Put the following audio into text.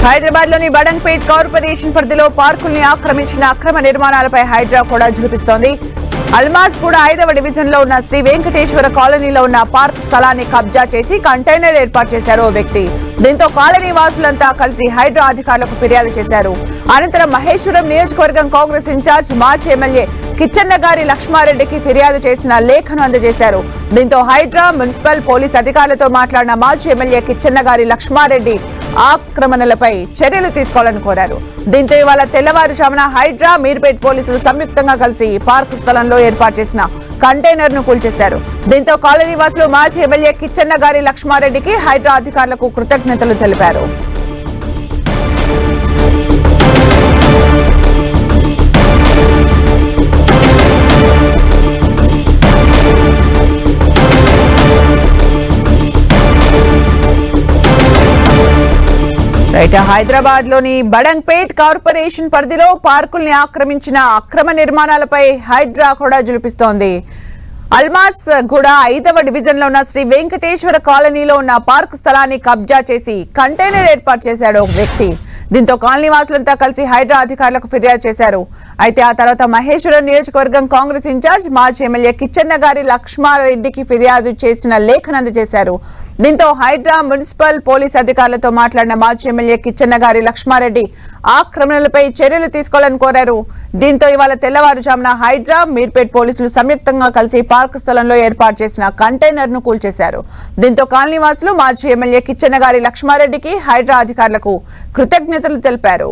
హైదరాబాద్ లోని బడంగ్పేట్ కార్పొరేషన్ పరిధిలో పార్కుల్ని ఆక్రమించిన అక్రమ నిర్మాణాలపై హైడ్రా కూడా చూపిస్తోంది. అల్మాస్ కూడా 5వ డివిజన్ లో ఉన్న శ్రీ వెంకటేశ్వర కాలనీలో ఉన్న పార్క్ స్థలాన్ని కబ్జా చేసి కంటైనర్ ఏర్పాటు చేశారు ఓ వ్యక్తి. దీంతో కాలనీ వాసులంతా కలిసి హైడ్రా అధికారులకు ఫిర్యాదు చేశారు. అనంతరం మహేశ్వరం నియోజకవర్గం కాంగ్రెస్ ఇన్ఛార్జ్ మాజీ ఎమ్మెల్యే కిచ్చన్నగారి లక్ష్మారెడ్డికి ఫిర్యాదు చేసిన లేఖను అందజేశారు. దీంతో హైడ్రా మున్సిపల్ పోలీస్ అధికారులతో మాట్లాడిన మాజీ ఎమ్మెల్యే కిచ్చన్నగారి లక్ష్మారెడ్డి ఆక్రమణలపై చర్యలు తీసుకోవాలని కోరారు. దీంతో ఇవాళ తెల్లవారుజామున హైడ్రా మీర్పేట్ పోలీసులు సంయుక్తంగా కలిసి పార్కు స్థలంలో ఏర్పాటు చేసిన కంటైనర్ ను కూల్చేశారు. దీంతో కాలనీ వాసులు మాజీ ఎమ్మెల్యే కిచ్చన్నగారి లక్ష్మారెడ్డికి హైడ్రా అధికారులకు కృతజ్ఞతలు తెలిపారు. హైదరాబాద్ లోని బడంగ్పేట్ కార్పొరేషన్ పరిధిలో పార్కుల్ని ఆక్రమించిన అక్రమ నిర్మాణాలపై హైడ్రా కూడా జులిపిస్తోంది. అల్మాస్ కూడా 5వ డివిజన్ లో ఉన్న శ్రీ వెంకటేశ్వర కాలనీలో ఉన్న పార్క్ స్థలాన్ని కబ్జా చేసి కంటైనర్ ఏర్పాటు చేశాడు ఒక వ్యక్తి. దీంతో కాలనీ వాసులంతా కలిసి హైడ్రా అధికారులకు ఫిర్యాదు చేశారు. అయితే ఆ తర్వాత మహేశ్వరం నియోజకవర్గం కాంగ్రెస్ ఇన్ఛార్జ్ మాజీ ఎమ్మెల్యే కిచ్చన్నగారి లక్ష్మారెడ్డికి ఫిర్యాదు చేసిన లేఖను అందజేశారు. దీంతో హైడ్రా మున్సిపల్ పోలీస్ అధికారులతో మాట్లాడిన మాజీ ఎమ్మెల్యే కిచ్చన్నగారి లక్ష్మారెడ్డి ఆక్రమణలపై చర్యలు తీసుకోవాలని కోరారు. దీంతో ఇవాళ తెల్లవారుజామున హైడ్రా మీర్పేట్ పోలీసులు సంయుక్తంగా కలిసి పార్క్ స్థలంలో ఏర్పాటు చేసిన కంటైనర్ ను కూల్చేశారు. దీంతో కాలనీ వాసులు మాజీ ఎమ్మెల్యే కిచ్చన్నగారి లక్ష్మారెడ్డికి హైడ్రా అధికారులకు కృతజ్ఞతలు తెలిపారు.